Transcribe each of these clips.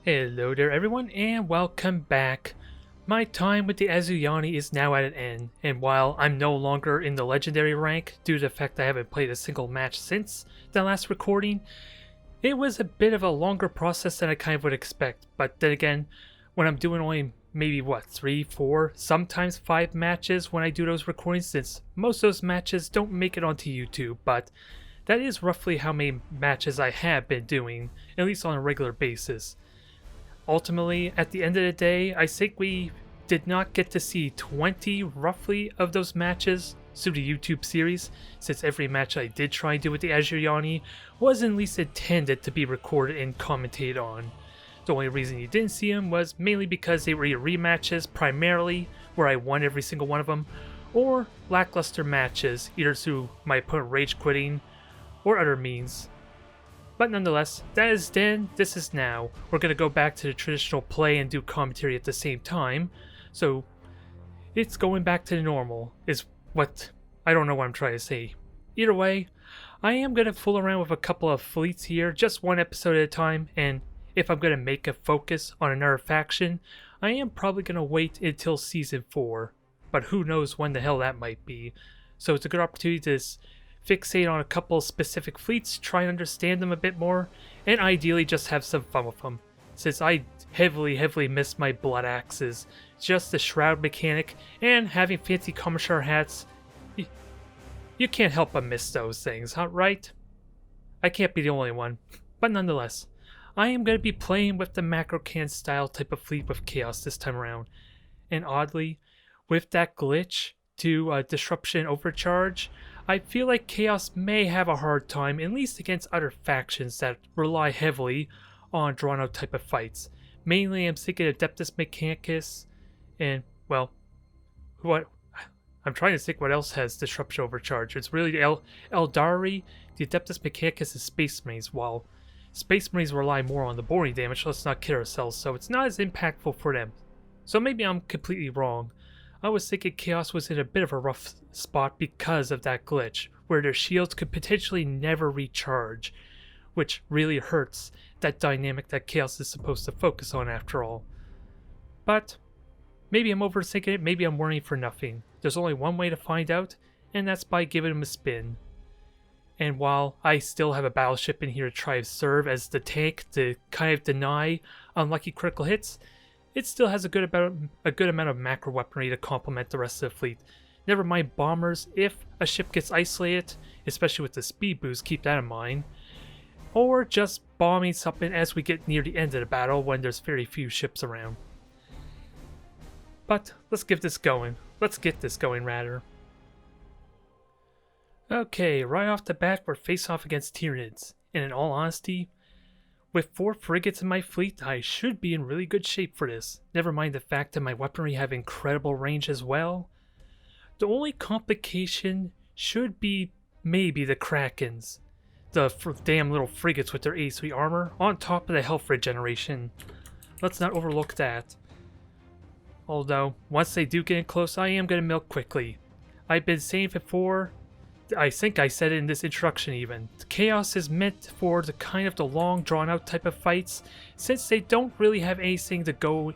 Hello there everyone and welcome back. My time with the Asuryani is now at an end, and while I'm no longer in the legendary rank due to the fact I haven't played a single match since the last recording, it was a bit of a longer process than I kind of would expect. But then again, when I'm doing only maybe 3, 4, sometimes 5 matches when I do those recordings, since most of those matches don't make it onto YouTube, but that is roughly how many matches I have been doing, at least on a regular basis. Ultimately, at the end of the day, I think we did not get to see 20 roughly of those matches through the YouTube series, since every match I did try and do with the Asuryani was at least intended to be recorded and commentated on. The only reason you didn't see them was mainly because they were either rematches primarily, where I won every single one of them, or lackluster matches, either through my opponent rage quitting or other means. But nonetheless, that is then, this is now. We're going to go back to the traditional play and do commentary at the same time. So, it's going back to the normal, is what, I don't know what I'm trying to say. Either way, I am going to fool around with a couple of fleets here, just one episode at a time, and if I'm going to make a focus on another faction, I am probably going to wait until Season 4. But who knows when the hell that might be. So it's a good opportunity to fixate on a couple specific fleets, try and understand them a bit more, and ideally just have some fun with them. Since I heavily miss my blood axes, just the shroud mechanic and having fancy commissar hats, you can't help but miss those things, huh, right? I can't be the only one, but nonetheless, I am going to be playing with the macro can style type of fleet with Chaos this time around, and oddly, with that glitch to Disruption Overcharge, I feel like Chaos may have a hard time, at least against other factions that rely heavily on drawn out type of fights. Mainly I'm thinking Adeptus Mechanicus, and, well, I'm trying to think what else has Disruption Overcharge. It's really Eldari, the Adeptus Mechanicus, and Space Marines, while Space Marines rely more on the boring damage, let's not kid ourselves, so it's not as impactful for them. So maybe I'm completely wrong. I was thinking Chaos was in a bit of a rough spot because of that glitch, where their shields could potentially never recharge, which really hurts that dynamic that Chaos is supposed to focus on after all. But maybe I'm overthinking it, maybe I'm worrying for nothing. There's only one way to find out, and that's by giving him a spin. And while I still have a battleship in here to try to serve as the tank to kind of deny unlucky critical hits, it still has a good amount of macro weaponry to complement the rest of the fleet. Never mind bombers if a ship gets isolated, especially with the speed boost, keep that in mind. Or just bombing something as we get near the end of the battle when there's very few ships around. But let's get this going, rather. Okay, right off the bat we're face off against Tyranids, and in all honesty, with 4 frigates in my fleet, I should be in really good shape for this. Never mind the fact that my weaponry have incredible range as well. The only complication should be maybe the Krakens. The damn little frigates with their A3 armor on top of the health regeneration. Let's not overlook that. Although, once they do get in close, I am going to milk quickly. I've been saying before, I think I said it in this introduction even, Chaos is meant for the kind of the long drawn out type of fights, since they don't really have anything to go,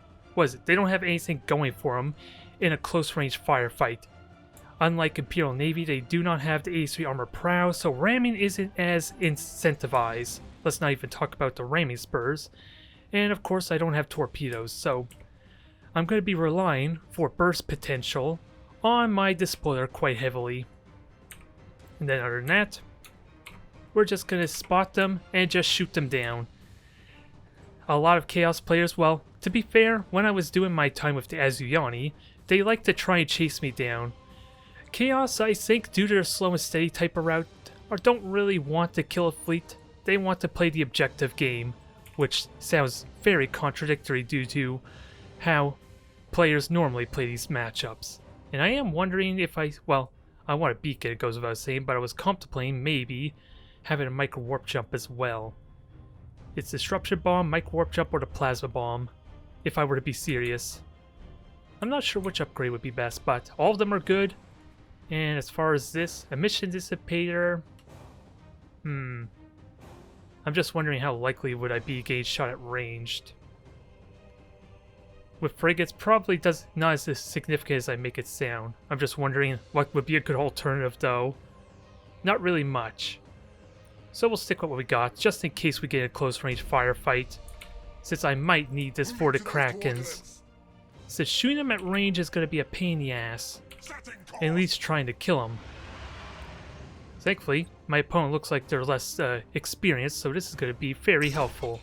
they don't have anything going for them in a close range firefight. Unlike Imperial Navy, they do not have the A3 armor prow, so ramming isn't as incentivized. Let's not even talk about the ramming spurs. And of course I don't have torpedoes, so I'm going to be relying for burst potential on my despoiler quite heavily. And then other than that, we're just going to spot them and just shoot them down. A lot of Chaos players, well, to be fair, when I was doing my time with the Asuryani, they like to try and chase me down. Chaos, I think, due to their slow and steady type of route, or don't really want to kill a fleet. They want to play the objective game, which sounds very contradictory due to how players normally play these matchups. And I am wondering if I want a beacon, it goes without saying, but I was contemplating maybe having a micro warp jump as well. It's disruption bomb, micro warp jump, or the plasma bomb, if I were to be serious. I'm not sure which upgrade would be best, but all of them are good. And as far as this, emission dissipator, I'm just wondering how likely would I be getting shot at ranged. with frigates probably not as significant as I make it sound. I'm just wondering what would be a good alternative though. Not really much. So we'll stick with what we got, just in case we get a close range firefight, since I might need this for the Krakens. So shooting them at range is going to be a pain in the ass, and at least trying to kill them. Thankfully, my opponent looks like they're less experienced, so this is going to be very helpful.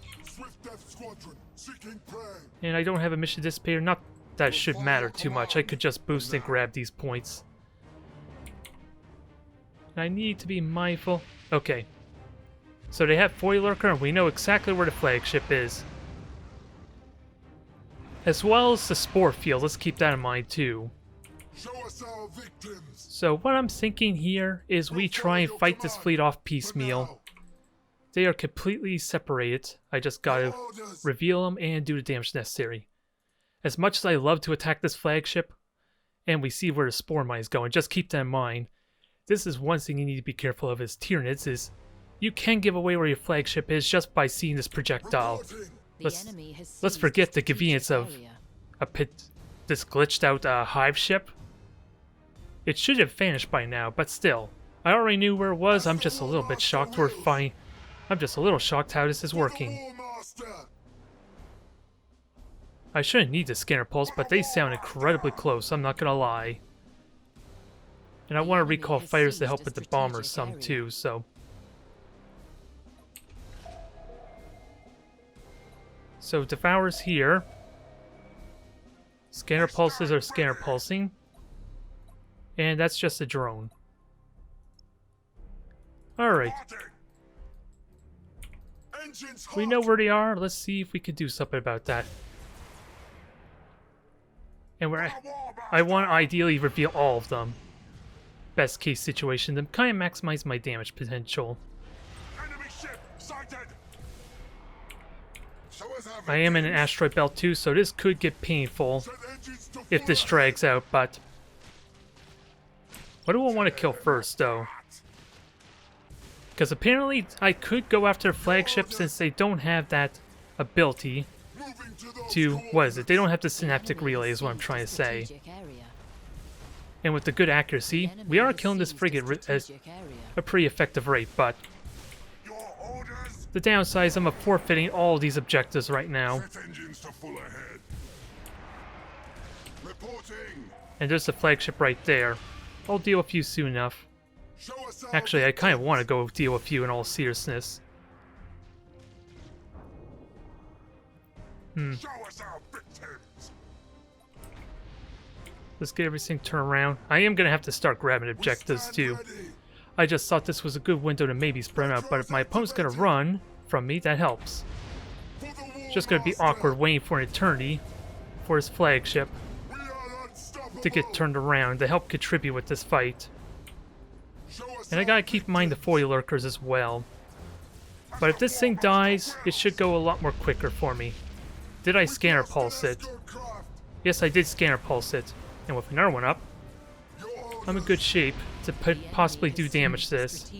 And I don't have a mission dissipator, not that it should matter too much. I could just boost and grab these points. I need to be mindful. Okay. So they have Foil Lurker, and we know exactly where the flagship is. As well as the Spore Field, let's keep that in mind too. So what I'm thinking here is we try and fight this fleet off piecemeal. They are completely separated. I just gotta reveal them and do the damage necessary. As much as I love to attack this flagship, and we see where the Spore Mine is going, just keep that in mind. This is one thing you need to be careful of as Tyranids, is you can give away where your flagship is just by seeing this projectile. Let's forget the convenience of this glitched out hive ship. It should have vanished by now, but still. I already knew where it was, I'm just a little bit shocked we're fine. I'm just a little shocked how this is working. I shouldn't need the scanner pulse, but they sound incredibly close, I'm not gonna lie. And I want to recall fighters to help with the bombers some too, so... So Devour's here. Scanner pulses are scanner pulsing. And that's just a drone. Alright. We know where they are. Let's see if we can do something about that. And I want to ideally reveal all of them. Best case situation, to kind of maximize my damage potential. I am in an asteroid belt too, so this could get painful if this drags out, but... What do I want to kill first, though? Because apparently I could go after a flagship since they don't have that ability to... What is it? They don't have the synaptic relay is what I'm trying to say. And with the good accuracy, we are killing this frigate at a pretty effective rate, but... The downside is I'm forfeiting all these objectives right now. And there's the flagship right there. I'll deal with you soon enough. Actually, I kind of want to go deal with you in all seriousness. Let's get everything turned around. I am going to have to start grabbing objectives too. I just thought this was a good window to maybe spread out, but if my opponent's going to run from me, that helps. It's just going to be awkward waiting for an eternity for his flagship to get turned around to help contribute with this fight. And I gotta keep in mind the foil lurkers as well. But if this thing dies, it should go a lot more quicker for me. Did I scanner pulse it? Yes, I did scanner pulse it. And with another one up, I'm in good shape to possibly do damage to this.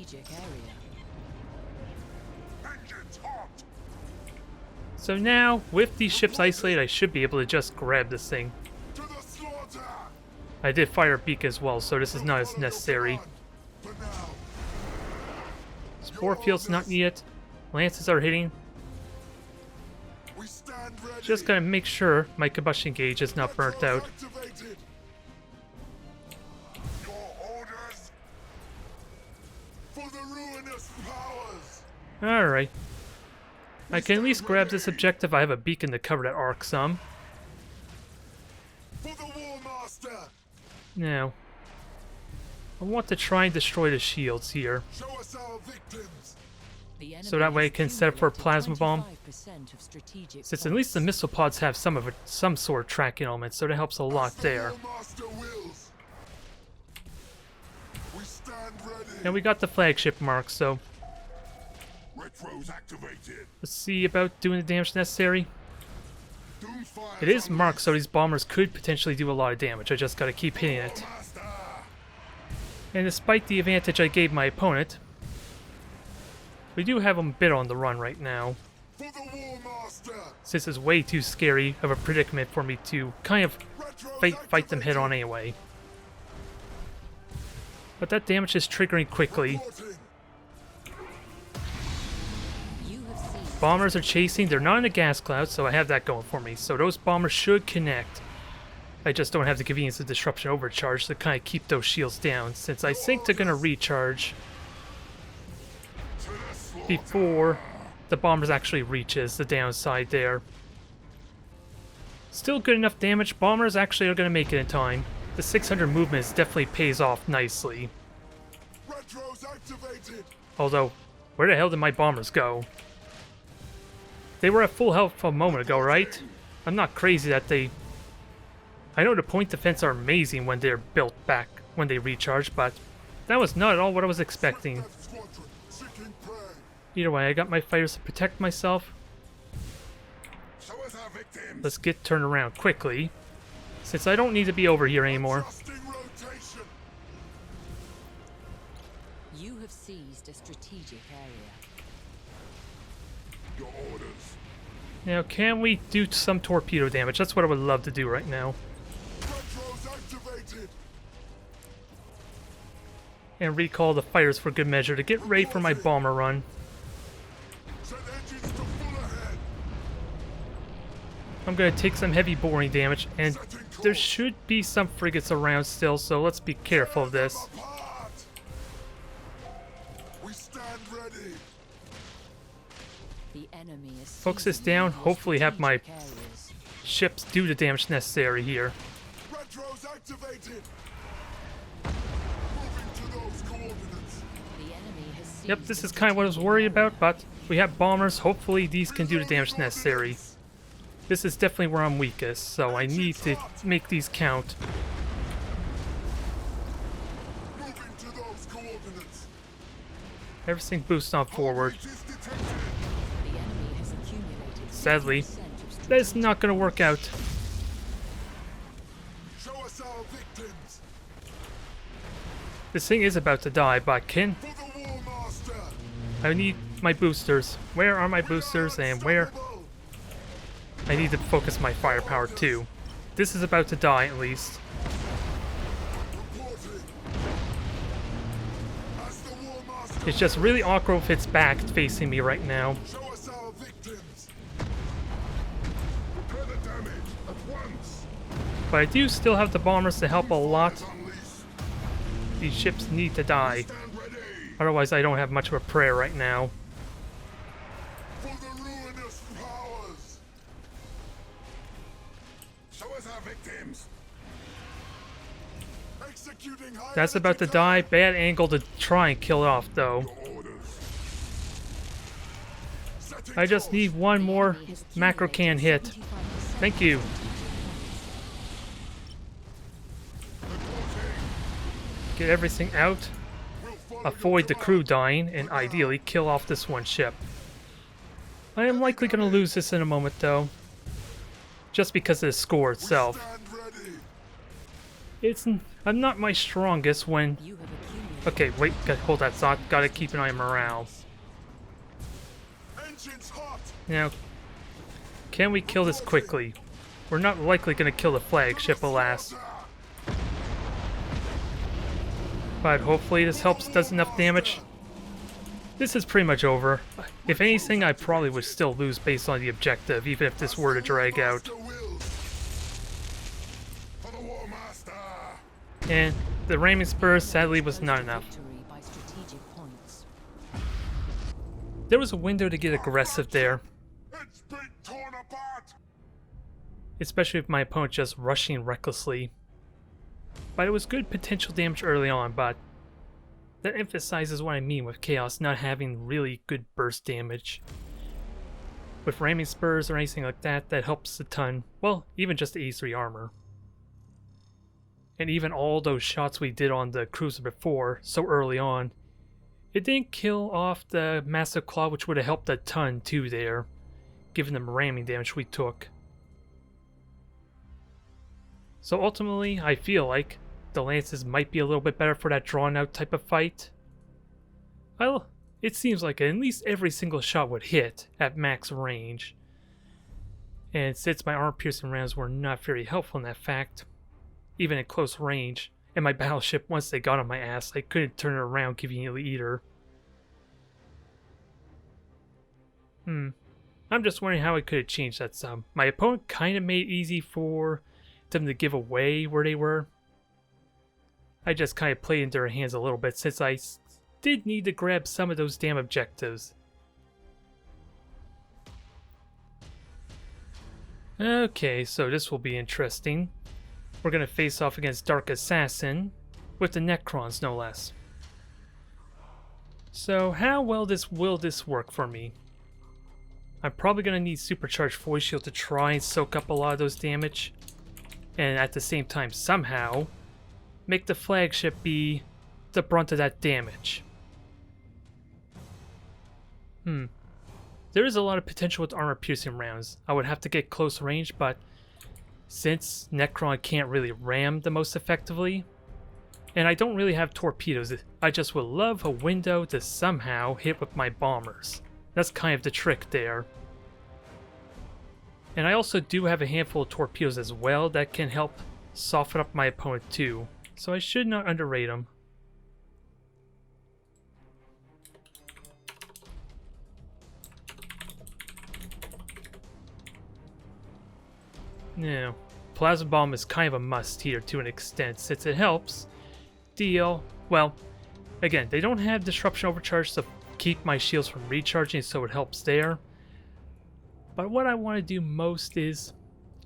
So now, with these ships isolated, I should be able to just grab this thing. I did fire a beak as well, so this is not as necessary. Spore field's not needed. Lances are hitting. Just gotta make sure my combustion gauge is not burnt out. Alright. I can at least grab this objective. I have a beacon to cover that arc some. Now, I want to try and destroy the shields here. So that way I can set up for a plasma bomb. Since at least the missile pods have some sort of tracking element, so that helps a lot there. And we got the flagship mark, so let's see about doing the damage necessary. It is marked, so these bombers could potentially do a lot of damage. I just gotta keep hitting it. And despite the advantage I gave my opponent, we do have him a bit on the run right now. This is way too scary of a predicament for me to kind of fight them head on anyway. But that damage is triggering quickly. Bombers are chasing. They're not in a gas cloud, so I have that going for me. So those bombers should connect. I just don't have the convenience of Disruption Overcharge to kind of keep those shields down, since I think they're going to recharge before the bombers actually reaches the downside there. Still good enough damage. Bombers actually are going to make it in time. The 600 movement definitely pays off nicely. Although, where the hell did my bombers go? They were at full health a moment ago, right? I'm not crazy that they... I know the point defense are amazing when they're built back, when they recharge, but that was not at all what I was expecting. Either way, I got my fighters to protect myself. Let's get turned around quickly, since I don't need to be over here anymore. You have seized a strategic area. Your orders. Now, can we do some torpedo damage? That's what I would love to do right now. And recall the fighters for good measure to get ready for my bomber run. I'm going to take some heavy boring damage, and there should be some frigates around still, so let's be careful of this. Focus this down, hopefully have my ships do the damage necessary here. Yep, this is kind of what I was worried about, but we have bombers. Hopefully these can do the damage necessary. This is definitely where I'm weakest, so I need to make these count. Everything boosts on forward. Sadly, that is not going to work out. This thing is about to die, but I need my boosters. Where are my boosters, and where? I need to focus my firepower too. This is about to die at least. It's just really awkward if it's back facing me right now. But I do still have the bombers to help a lot. These ships need to die. Otherwise I don't have much of a prayer right now. That's about to die. Bad angle to try and kill it off though. I just need one more macro can hit. Thank you. Get everything out. Avoid the crew dying, and ideally kill off this one ship. I am likely going to lose this in a moment though. Just because of the score itself. I'm not my strongest when... Okay, wait, hold that thought. Gotta keep an eye on morale. Now, can we kill this quickly? We're not likely gonna kill the flagship, alas. But hopefully this does enough damage. This is pretty much over. If anything, I probably would still lose based on the objective, even if this were to drag out. And the ramming spurs sadly was not enough. There was a window to get aggressive there. Especially with my opponent just rushing recklessly. But it was good potential damage early on, but that emphasizes what I mean with Chaos not having really good burst damage. With ramming spurs or anything like that, that helps a ton. Well, even just the A3 armor. And even all those shots we did on the cruiser before, so early on, it didn't kill off the massive claw, which would have helped a ton too there, given the ramming damage we took. So ultimately, I feel like the Lances might be a little bit better for that drawn out type of fight. it seems like at least every single shot would hit at max range. And since my armor-piercing rounds were not very helpful in that fact, even at close range, and my battleship, once they got on my ass, I couldn't turn it around conveniently either. I'm just wondering how I could have changed that some. My opponent kind of made it easy for them to give away where they were. I just kind of played into their hands a little bit since I did need to grab some of those damn objectives. Okay, so this will be interesting. We're going to face off against Dark Assassin with the Necrons, no less. So how well will this work for me? I'm probably going to need Supercharged Voice Shield to try and soak up a lot of those damage. And at the same time, somehow, make the flagship be the brunt of that damage. There is a lot of potential with armor-piercing rounds. I would have to get close range, but since Necron can't really ram the most effectively, and I don't really have torpedoes, I just would love a window to somehow hit with my bombers. That's kind of the trick there. And I also do have a handful of torpedoes as well that can help soften up my opponent too, so I should not underrate them. Now, Plasma Bomb is kind of a must here to an extent, since it helps deal, well, again, they don't have Disruption Overcharge to keep my shields from recharging, so it helps there. But what I want to do most is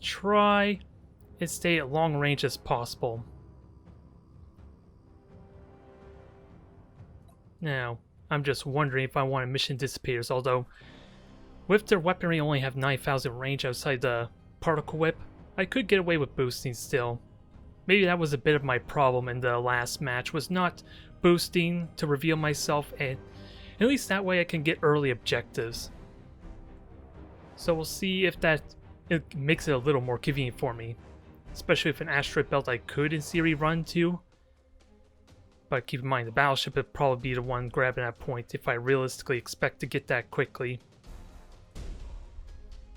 try and stay at long range as possible. Now, I'm just wondering if I want Mission Dissipators, although with their weaponry only have 9,000 range outside the Particle Whip, I could get away with boosting still. Maybe that was a bit of my problem in the last match, was not boosting to reveal myself, and at least that way I can get early objectives. So we'll see if it makes it a little more convenient for me. Especially with an asteroid belt I could in theory run to. But keep in mind, the battleship would probably be the one grabbing that point if I realistically expect to get that quickly.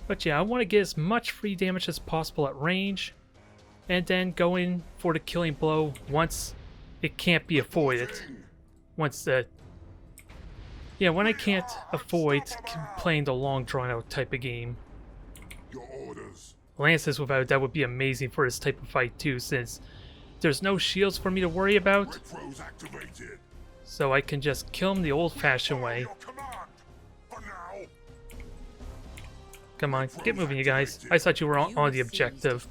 But yeah, I want to get as much free damage as possible at range, and then go in for the killing blow once it can't be avoided. When I can't avoid playing the long drawn out type of game. Lances without a doubt would be amazing for this type of fight too, since there's no shields for me to worry about. So I can just kill him the old fashioned way. Come on, get moving you guys. I thought you were on the objective.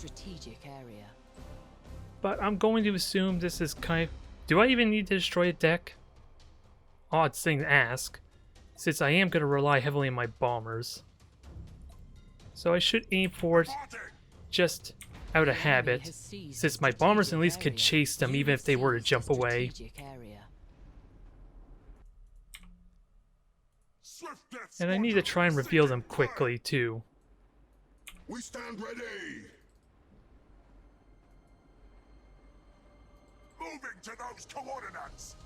But I'm going to assume this is kind of... Do I even need to destroy a deck? Odd thing to ask, since I am going to rely heavily on my bombers. So I should aim for it just out of habit, since my bombers at least could chase them even if they were to jump away. And I need to try and reveal them quickly too. We stand ready. Moving to those coordinates.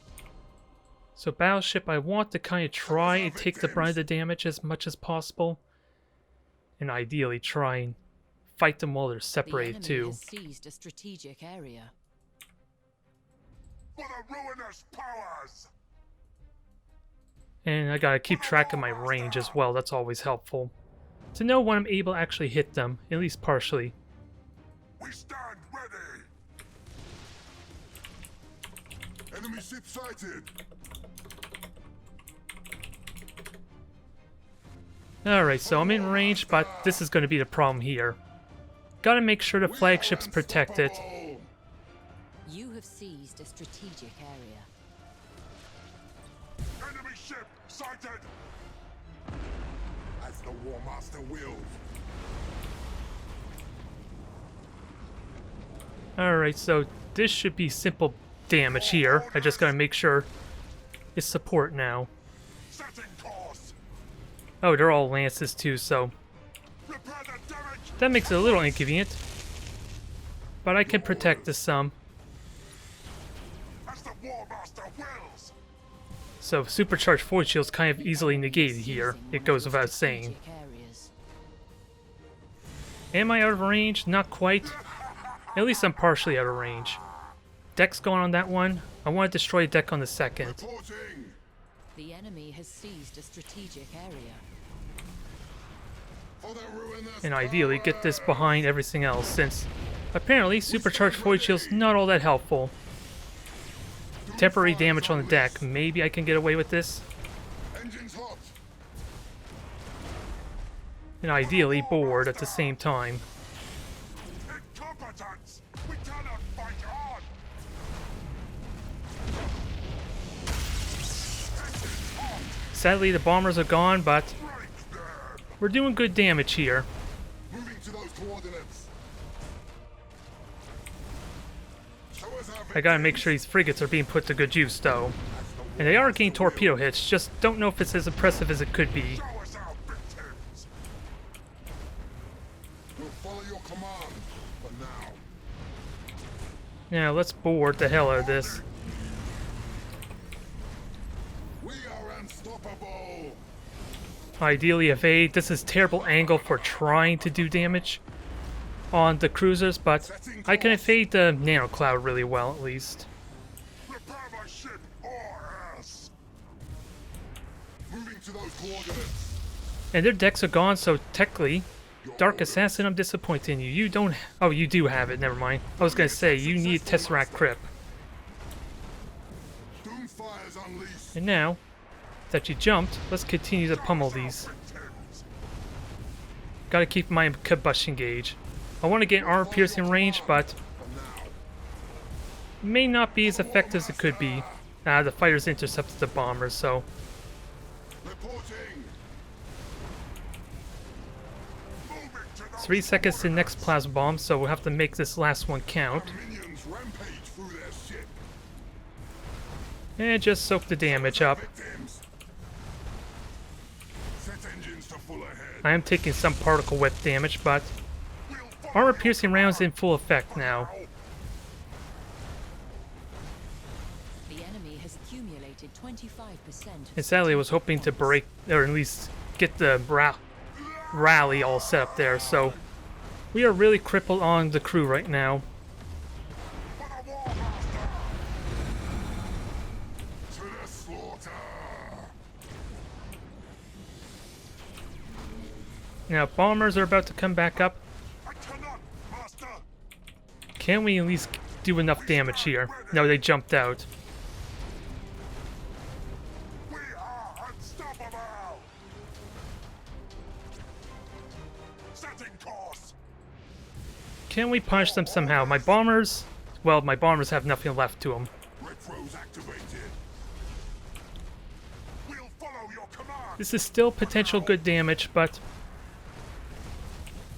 So battleship, I want to kind of try and take the brunt of the damage as much as possible, and ideally try and fight them while they're separated too. Has seized a strategic area. For the ruinous powers. And I gotta keep track of my range as well, that's always helpful. To know when I'm able to actually hit them, at least partially. We stand ready. Enemy ship sighted. Alright, so I'm in range, but this is going to be the problem here. Gotta make sure the flagship's protected. You have seized a strategic area. Enemy ship sighted. As the War Master wills. Alright, so this should be simple damage here. I just gotta make sure it's support now. Setting course. Oh, they're all lances too, so Repair the damage. that makes it a little inconvenient. But I can protect this some. As the War Master wills. So supercharged void shield's kind of easily negated here. It goes without saying. Am I out of range? Not quite. At least I'm partially out of range. Deck's going on that one. I want to destroy a deck on the second. The enemy has seized a strategic area. And ideally get this behind everything else, since apparently supercharged void shield's not all that helpful. Temporary damage on the deck. Maybe I can get away with this. And ideally board at the same time. Incompetence! We cannot fight on! Sadly the bombers are gone, but Break them! we're doing good damage here. Moving to those coordinates. Show us our I gotta make sure these frigates are being put to good use though. And they are getting torpedo hits, just don't know if it's as impressive as it could be. Show us our victims! We'll follow your command for now. Now let's board the hell out of this. We are unstoppable! Ideally evade. This is terrible angle for trying to do damage on the cruisers, but I can evade the nano cloud really well at least. Repair my ship or else! Moving to those coordinates. And their decks are gone, so technically, Dark Assassin, I'm disappointed in you. You don't... Oh, you do have it, never mind. I was gonna say, you need Tesseract Crypt. Doomfire's unleashed. And now that you jumped, let's continue to pummel these. Victims. Gotta keep my combustion gauge. I want to get armor piercing range, but For now. may not be as effective as it could be. The fighters intercepted the bombers, so... Reporting. Moving to those 3 seconds to the next plasma bomb, so we'll have to make this last one count. minions rampage through their ship. And just soak the damage up. Victims. Set engines to full ahead. I am taking some particle whip damage, but We'll follow armor your piercing rounds in full effect now. The enemy has accumulated 25%. And sadly, I was hoping to break, or at least get the rally all set up there, so we are really crippled on the crew right now. For the War Master. To the slaughter. Now, bombers are about to come back up. I cannot, Master. Can we at least do enough damage here? No, they jumped out. We are unstoppable. Setting course. Can we punish them somehow? My bombers... Well, my bombers have nothing left to them. Retros activated. We'll follow your command. This is still potential good damage, but...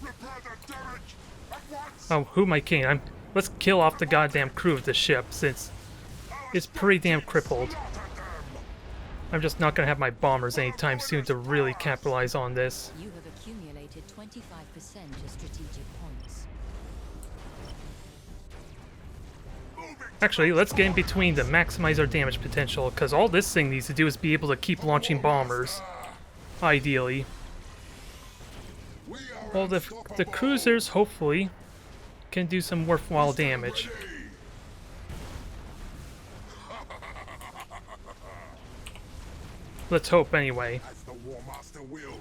Repair the damage at once. Oh, who am I kidding? Let's kill off the goddamn crew of the ship, since it's pretty damn crippled. Slaughter them. I'm just not gonna have my bombers anytime soon to really capitalize on this. You have accumulated 25% of strategic points. Actually, let's get in between to maximize our damage potential, because all this thing needs to do is be able to keep launching bombers. Ideally. We are Well, the unstoppable. cruisers, hopefully, can do some worthwhile damage. Ready. Let's hope, anyway. As the War Master wills.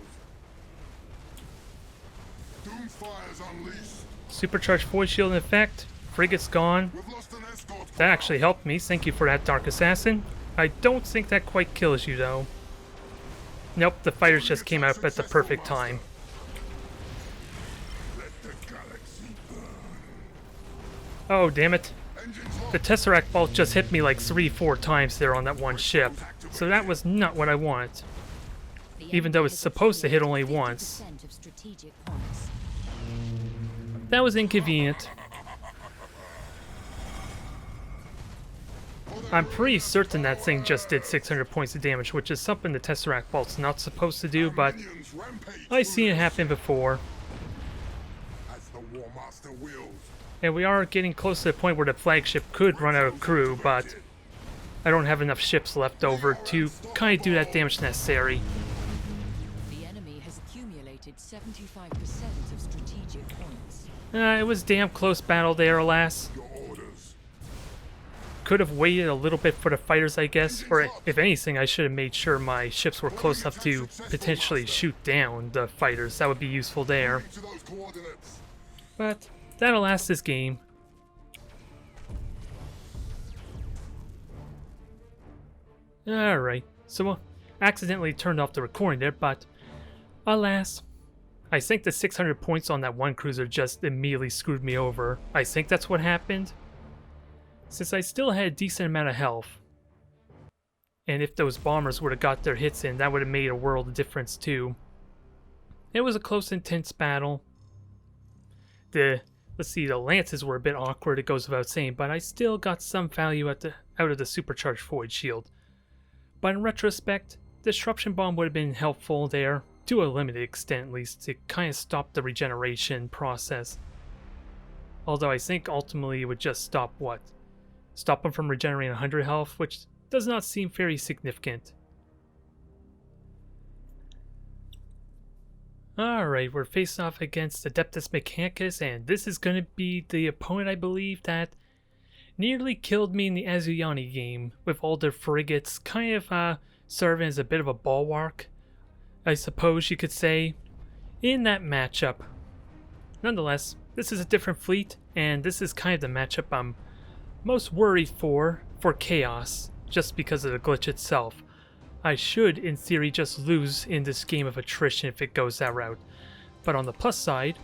Doomfire's unleashed. Supercharged void shield in effect. Frigate's gone. We've lost an escort. That actually helped me. Thank you for that, Dark Assassin. I don't think that quite kills you, though. Nope, the fighters just came out at the perfect time. Let the galaxy burn. Oh, damn it. Engines locked. The Tesseract bolt just hit me like 3-4 times there on that one ship. So that was not what I wanted. The Even though enemy it's has supposed to hit only accumulated once. 50% of strategic points. That was inconvenient. I'm pretty certain that thing just did 600 points of damage, which is something the Tesseract bolt's not supposed to do, but Minions rampage I've through seen it their happen before. As the War Master wills. And we are getting close to the point where the flagship could run out of crew, but I don't have enough ships left over to kind of do that damage necessary. The enemy has accumulated 75% of strategic points. It was damn close battle there, alas. Your orders. Could have waited a little bit for the fighters, I guess. Or if anything, I should have made sure my ships were close enough to potentially shoot down the fighters. That would be useful there. To those coordinates. But that'll last this game. Alright, so accidentally turned off the recording there, but alas, I think the 600 points on that one cruiser just immediately screwed me over. I think that's what happened. Since I still had a decent amount of health. And if those bombers would have got their hits in, that would have made a world of difference too. It was a close, intense battle. Let's see, the lances were a bit awkward, it goes without saying, but I still got some value out of the supercharged void shield. But in retrospect, disruption bomb would have been helpful there, to a limited extent at least, to kind of stop the regeneration process. Although I think ultimately it would just stop what? Stop them from regenerating 100 health, which does not seem very significant. Alright, we're facing off against Adeptus Mechanicus, and this is going to be the opponent I believe that nearly killed me in the Asuryani game, with all their frigates kind of serving as a bit of a bulwark, I suppose you could say, in that matchup. Nonetheless, this is a different fleet, and this is kind of the matchup I'm most worried for Chaos, just because of the glitch itself. I should, in theory, just lose in this game of attrition if it goes that route. But on the plus side,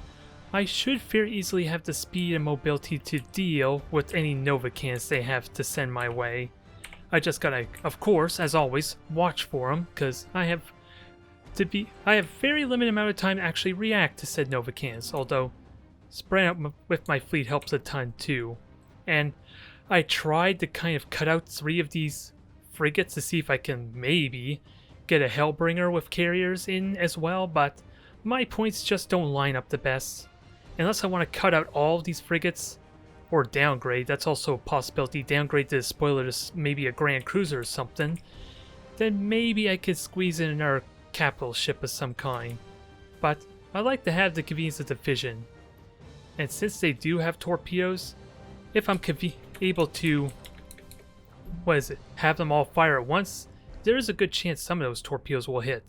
I should very easily have the speed and mobility to deal with any Nova cans they have to send my way. I just gotta, of course, as always, watch for them, because I have very limited amount of time to actually react to said Nova cans, although spread out with my fleet helps a ton too. And I tried to kind of cut out 3 of these frigates to see if I can maybe get a Hellbringer with carriers in as well, but my points just don't line up the best. Unless I want to cut out all of these frigates, or downgrade, that's also a possibility, downgrade the spoiler to maybe a Grand Cruiser or something, then maybe I could squeeze in another capital ship of some kind. But I like to have the convenience of division. And since they do have torpedoes, if I'm able to, have them all fire at once, there is a good chance some of those torpedoes will hit.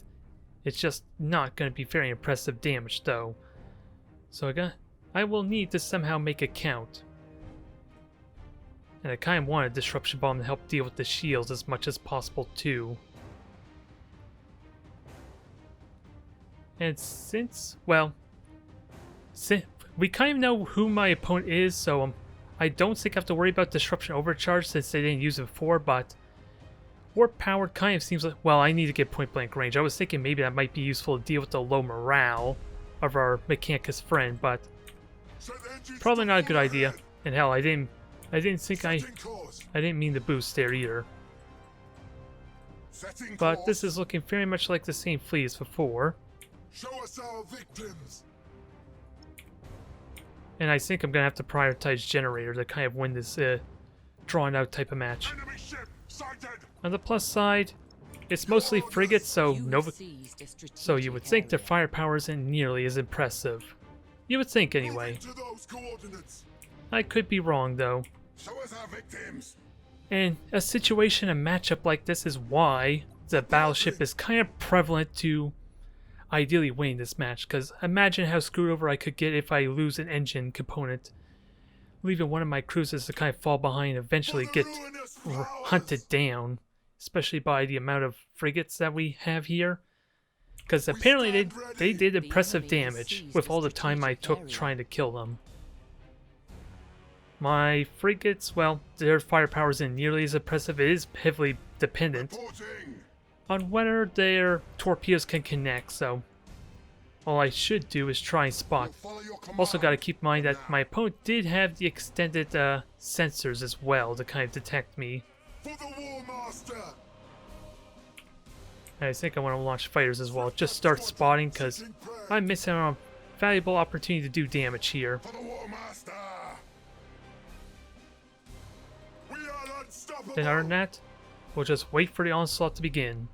It's just not going to be very impressive damage though. So I will need to somehow make it count. And I kind of want a disruption bomb to help deal with the shields as much as possible too. And since we kind of know who my opponent is, so I don't think I have to worry about disruption overcharge since they didn't use it before, but warp power kind of seems like, well, I need to get point blank range. I was thinking maybe that might be useful to deal with the low morale of our Mechanicus friend, but probably not a good idea. And hell, I didn't mean to boost there either. But this is looking very much like the same fleet as before. Show us our victims. And I think I'm gonna have to prioritize generator to kind of win this drawn out type of match. Enemy ship sighted. On the plus side, it's mostly frigates, so you would think their firepower isn't nearly as impressive. You would think anyway. To those coordinates. I could be wrong though. Show us our victims. And a situation, a matchup like this is why the battleship is kind of prevalent to ideally winning this match, because imagine how screwed over I could get if I lose an engine component, leaving one of my cruisers to kind of fall behind and eventually get hunted down, especially by the amount of frigates that we have here. Because apparently they did impressive damage with all the time I took trying to kill them. My frigates, well, their firepower isn't nearly as impressive. It is heavily dependent on whether their torpedoes can connect, so all I should do is try and spot. Also got to keep in mind that my opponent did have the extended sensors as well to kind of detect me. For the War Master. And I think I want to launch fighters as well. Just start spotting because I'm missing out on a valuable opportunity to do damage here. For the War Master. We are unstoppable. And other than that, We'll just wait for the onslaught to begin.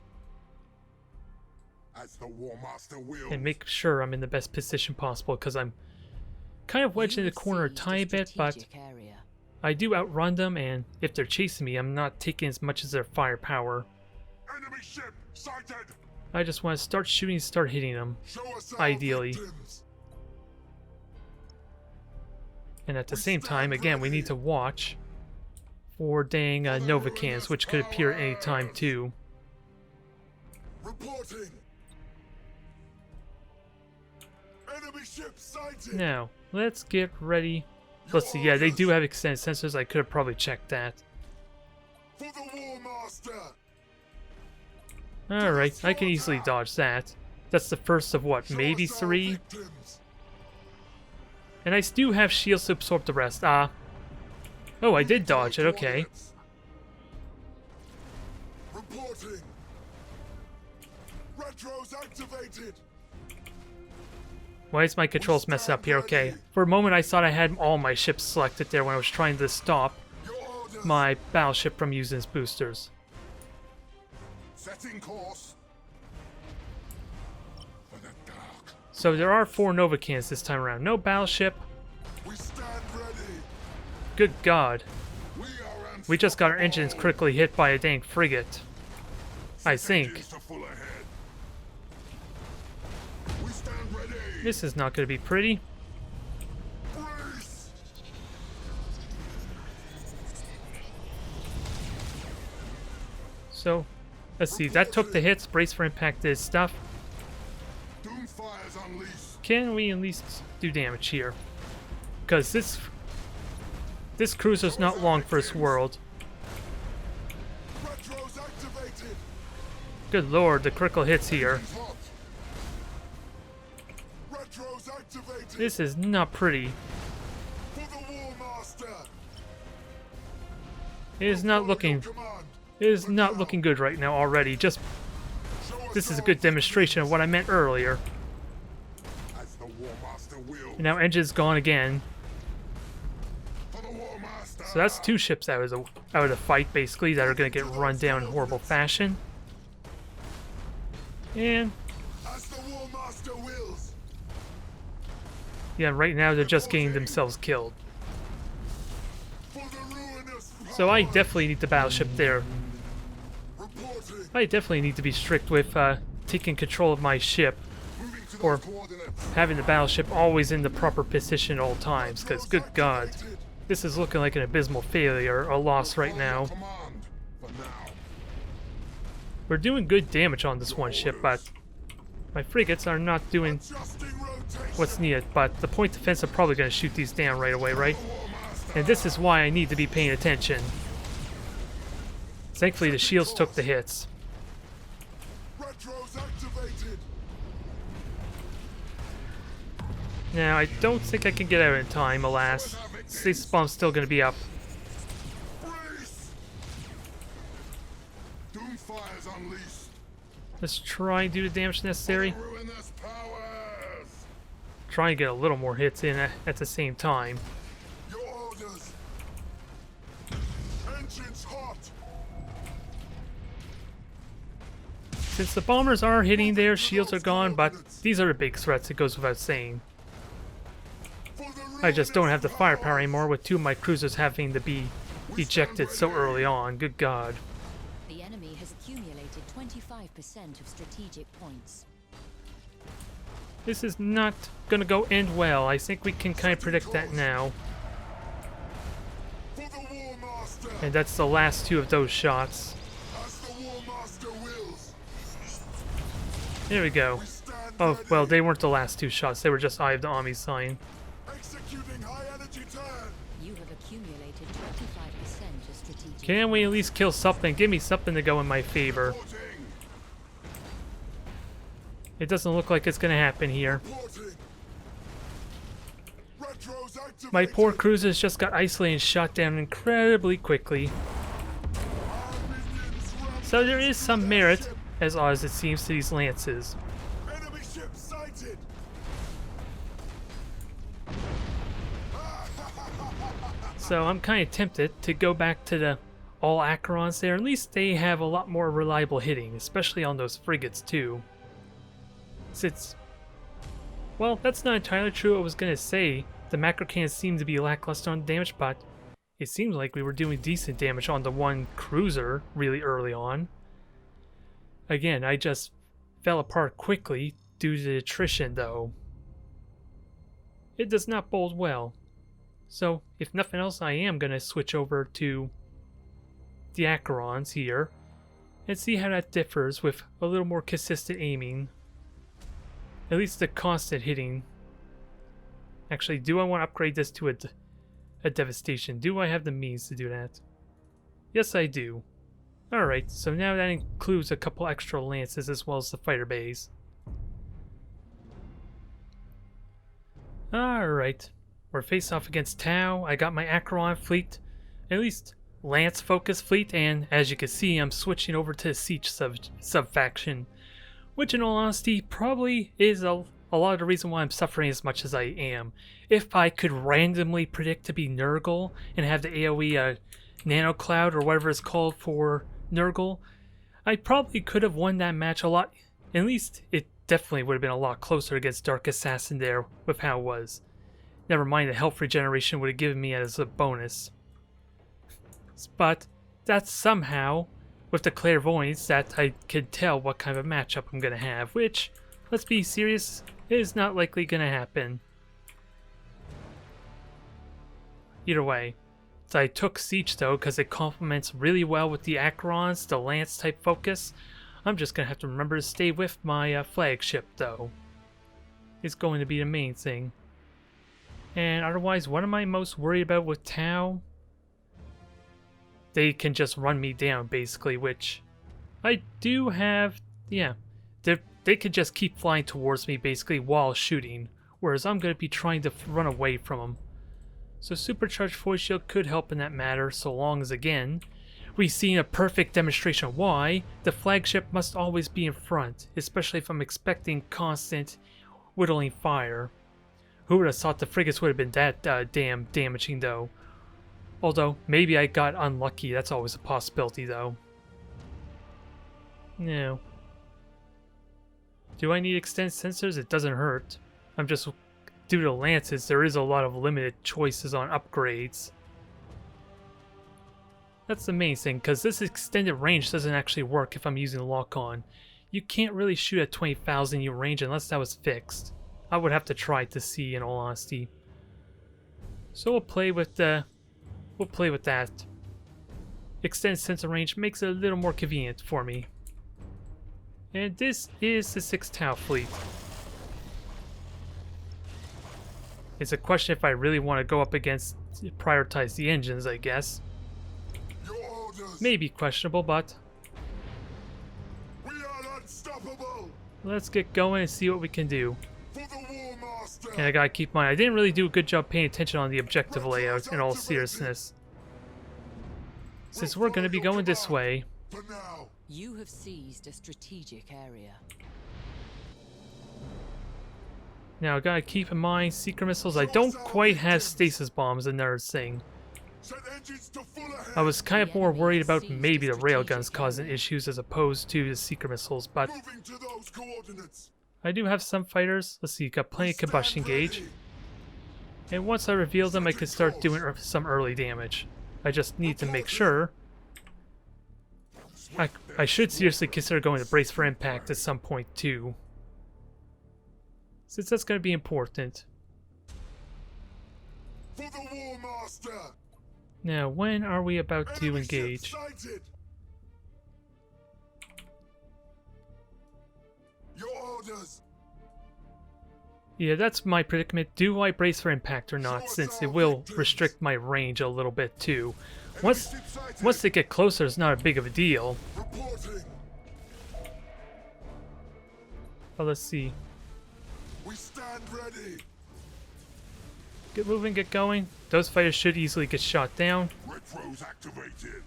As the War Master wills. And make sure I'm in the best position possible, because I'm kind of wedged in the corner a tiny bit, but I do outrun them, and if they're chasing me, I'm not taking as much as their firepower. Enemy ship sighted. I just want to start shooting and start hitting them, Show us our ideally. victims. And at the same time, again, we need to watch for dang Novacans, which could appear at any time too. Reporting. Enemy ship sighted. Now, let's get ready. Let's see, yeah, they do have extended sensors. I could have probably checked that. For the War Master. Alright, I can easily dodge that. That's the first of what, maybe Show us our 3? victims. And I do have shields to absorb the rest. Oh, I did dodge it, okay. Reporting. Retros activated. Why is my controls messed up here? Okay. For a moment I thought I had all my ships selected there when I was trying to stop Your orders. my battleship from using its boosters. Setting course. For the dark. So there are 4 Novacans this time around. No battleship. We stand ready. Good God. We are We just got our engines critically hit by a dang frigate. I think. Engines to full ahead. We stand ready. This is not going to be pretty. Brace. So, let's see. That took the hits. Brace for impact did stuff. Doomfire's unleashed. Can we at least do damage here? Because this cruiser's not long for its world. Retros activated. Good lord, the critical hits here. Engines hot. Retros activated. This is not pretty. For the War Master. It is not looking. Command. It is not looking good right now already. Just Show us this is a our good demonstration of what I meant earlier. As the War Master wills. And now engine's gone again. For the War Master. So that's 2 ships out of the fight basically that are going to get run down in horrible fashion. And As the War Master wills. yeah, right now they're just getting themselves killed. For the ruinous. So I definitely need the battleship there. Reporting. I definitely need to be strict with taking control of my ship, Moving to or those coordinates. having the battleship always in the proper position at all times, because good God, Activated. this is looking like an abysmal failure, a loss right now. Command. For now. We're doing good damage on this one ship, but my frigates are not doing Adjusting rotation. what's needed, but the point defense are probably going to shoot these down right away, right? War Master. And this is why I need to be paying attention. Thankfully the shields took the hits. Retros activated. Now, I don't think I can get out in time, alas. This bomb's still going to be up. Brace. Doomfire's unleashed. Let's try and do the damage necessary. Ruinous powers. Try and get a little more hits in at the same time. Your orders. Engines hot. Since the bombers are hitting there, shields are gone, but these are the big threats, it goes without saying. For the I just don't have the ruinous firepower powers. anymore with 2 of my cruisers having to be ejected so early on. Good God. The enemy has accumulated 25% of strategic points. This is not gonna go end well. I think we can kind of predict that now. For the War Master. And that's the last 2 of those shots. As the War Master wills. There we go. We stand Oh, ready. well, they weren't the last 2 shots. They were just Eye of the Army sign. Executing high energy turn. You have accumulated 25% of strategic. Can we at least kill something? Give me something to go in my favor. Reporting. It doesn't look like it's gonna happen here. Reporting. Retros activated. My poor cruisers just got isolated and shot down incredibly quickly. Our minions run. So there is some merit, as odd as it seems, to these lances. Enemy ship sighted. So I'm kind of tempted to go back to the all Acherons there. At least they have a lot more reliable hitting, especially on those frigates too. Since, well, that's not entirely true. I was gonna say the macro cannons seem to be lackluster on damage, but it seems like we were doing decent damage on the one cruiser really early on. Again, I just fell apart quickly due to attrition though. It does not bode well. So, if nothing else, I am going to switch over to the Acherons here and see how that differs with a little more consistent aiming. At least the constant hitting. Actually, do I want to upgrade this to a devastation? Do I have the means to do that? Yes, I do. Alright, so now that includes a couple extra lances as well as the fighter bays. Alright, we're face off against Tau. I got my Acheron fleet, at least lance focused fleet, and as you can see I'm switching over to the siege sub-faction, which in all honesty probably is a lot of the reason why I'm suffering as much as I am. If I could randomly predict to be Nurgle and have the AoE Nano Cloud or whatever it's called for Nurgle, I probably could have won that match a lot. At least it definitely would have been a lot closer against Dark Assassin there with how it was. Never mind the health regeneration would have given me as a bonus. But that's somehow, with the clairvoyance, that I could tell what kind of a matchup I'm going to have, which, let's be serious, is not likely going to happen. Either way. So I took Siege though because it complements really well with the Acherons, the Lance type focus. I'm just going to have to remember to stay with my flagship though. It's going to be the main thing. And otherwise, what am I most worried about with Tau? They can just run me down basically, which I do have, yeah. They could just keep flying towards me basically while shooting, whereas I'm going to be trying to run away from them. So Supercharged Force Shield could help in that matter, so long as, again, we've seen a perfect demonstration why the flagship must always be in front, especially if I'm expecting constant whittling fire. Who would have thought the frigates would have been that damn damaging though? Although, maybe I got unlucky, that's always a possibility though. No. Do I need extended sensors? It doesn't hurt. I'm just... Due to lances, there is a lot of limited choices on upgrades. That's the main thing, because this extended range doesn't actually work if I'm using lock-on. You can't really shoot at 20,000 U range unless that was fixed. I would have to try to see, in all honesty. So we'll play with that. Extended sensor range makes it a little more convenient for me. And this is the 6 Tau fleet. It's a question if I really want to go up against, prioritize the engines, I guess. Maybe questionable, but We are unstoppable. Let's get going and see what we can do. For the War Master. And I gotta keep in mind, I didn't really do a good job paying attention on the objective layout in all seriousness. Since we're gonna be going this way, For now. You have seized a strategic area. now I gotta keep in mind secret missiles. I don't quite have stasis bombs, another thing. Set engines to full ahead. I was kind of more worried about maybe the railguns causing issues as opposed to the secret missiles, but Moving to those coordinates. I do have some fighters. Let's see, got plenty of combustion gauge. And once I reveal them, I can start doing some early damage. I just need to make sure. I should seriously consider going to brace for impact at some point too, since that's going to be important. For the War Master. Now, when are we about to Enemy ship engage? sighted. Your orders. Yeah, that's my predicament. Do I brace for impact or not, since it will restrict my range a little bit too. Once they get closer, it's not a big of a deal. Reporting. But let's see. We stand ready. Get moving, get going. Those fighters should easily get shot down. Retros activated.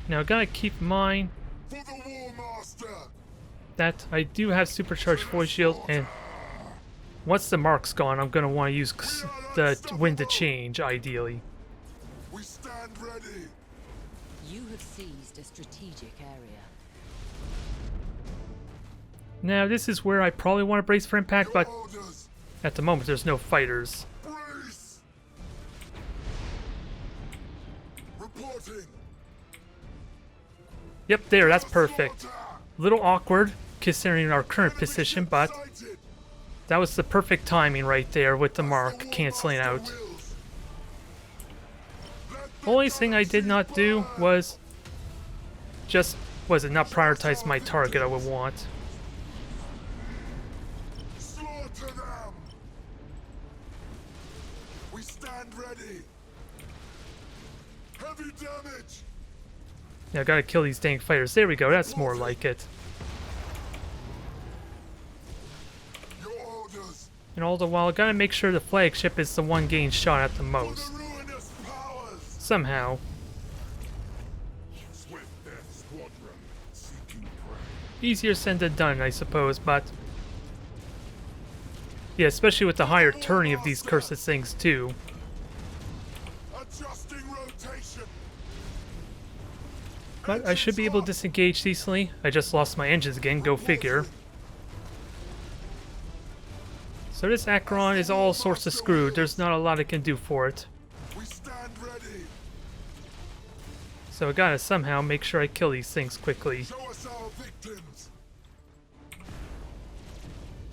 Now, gotta keep in mind For the War Master. that I do have supercharged force shield, and once the mark's gone, I'm gonna want to use the wind to change, ideally. We stand ready. You have seized a strategic area. Now, this is where I probably want to brace for impact, but Your orders. at the moment there's no fighters. Brace. Reporting. Yep, there, that's perfect. Little awkward considering our current position, but that was the perfect timing right there with the mark canceling out. Only thing I did not do was it not prioritize my target I would want. Slaughter them. We stand ready. Heavy damage. Now I gotta kill these dang fighters. There we go, that's more like it. Your orders. And all the while, I gotta make sure the flagship is the one getting shot at the most. The ruinous powers. Somehow. Swift death squadron seeking prey. Easier said than done, I suppose, but... yeah, especially with the higher turning of these cursed things, too. Adjusting rotation. But I should be able to disengage decently. I just lost my engines again, go figure. So this Acheron is all sorts of screwed. There's not a lot I can do for it. We stand ready. So I gotta somehow make sure I kill these things quickly. Show us our victims.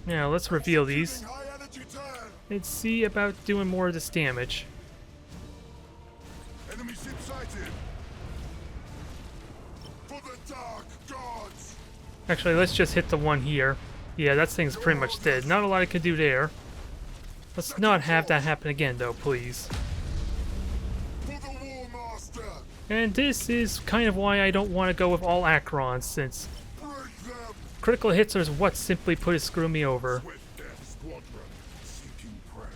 Now let's reveal these. High energy turn. Let's see about doing more of this damage. Enemy ship sighted. For the dark gods. Actually, let's just hit the one here. Yeah, that thing's pretty much dead. Not a lot I can do there. Let's not have that happen again, though, please. For the War Master. And this is kind of why I don't want to go with all Acherons, since Break them. critical hits are what simply put screw me over. Swift death squadron seeking prey.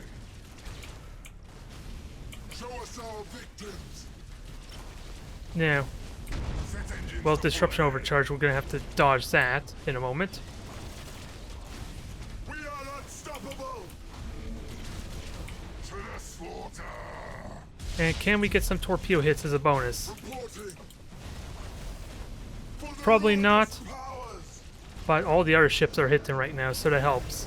Show us our victims. Now, Set engines well, to disruption full overcharge, we're gonna have to dodge that in a moment. We are unstoppable. To the slaughter. And can we get some torpedo hits as a bonus? Reporting. For the Probably ruinous not. powers. But all the other ships are hitting right now, so that helps.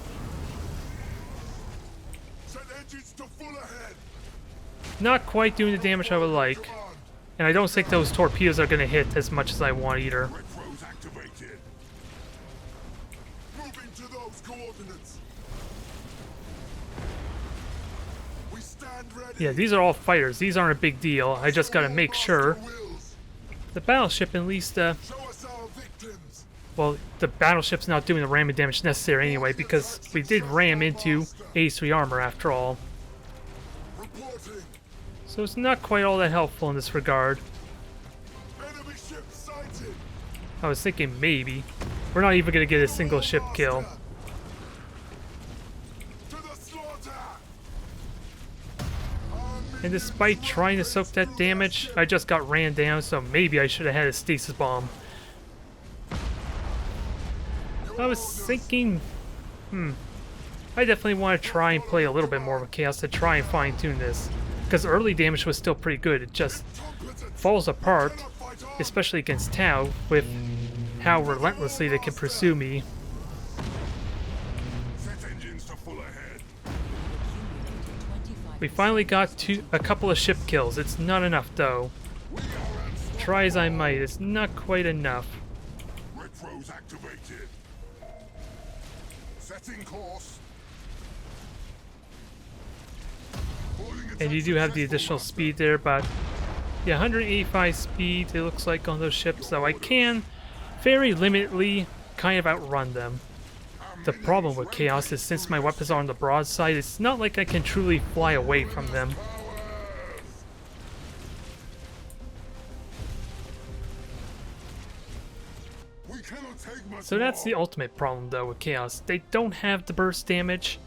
Set engines to full ahead. Not quite doing the damage I would like. Command. And I don't think those torpedoes are gonna hit as much as I want either. Retros activated. Moving to those coordinates. We stand ready. Yeah, these are all fighters. These aren't a big deal. I just gotta make sure Wills. the battleship at least, Show us our victims. well, the battleship's not doing the ramming damage necessary anyway, because we did ram into A3 armor after all. Reporting. So it's not quite all that helpful in this regard. Enemy ship sighted. I was thinking maybe. We're not even gonna get a single ship kill. To the slaughter. And despite trying to soak that damage, I just got ran down, so maybe I should have had a stasis bomb. I was thinking, I definitely want to try and play a little bit more of a chaos to try and fine tune this. Because early damage was still pretty good, it just falls apart, especially against Tau, with how relentlessly they can pursue me. Set engines to full ahead. Accumulated 25%. We finally got a couple of ship kills. It's not enough though. We are unstoppable. Try as I might, it's not quite enough. Retros activated. Setting course. And you do have the additional speed there, but yeah, 185 speed it looks like on those ships, so I can very limitedly kind of outrun them. The problem with Chaos is since my weapons are on the broadside, it's not like I can truly fly away from them. We cannot take much So that's the more. ultimate problem though with Chaos. They don't have the burst damage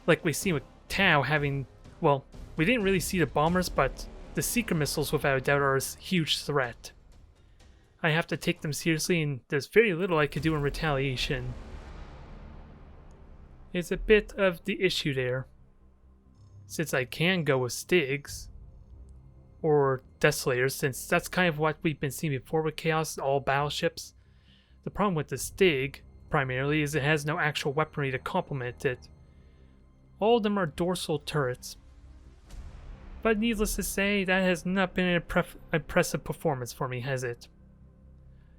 like we see with Tau having, well, we didn't really see the bombers, but the seeker missiles without a doubt are a huge threat. I have to take them seriously and there's very little I can do in retaliation. It's a bit of the issue there. Since I can go with Styx. or Desolators, since that's kind of what we've been seeing before with Chaos, all battleships. The problem with the Stig, primarily, is it has no actual weaponry to complement it. All of them are dorsal turrets. But needless to say, that has not been an impressive performance for me, has it?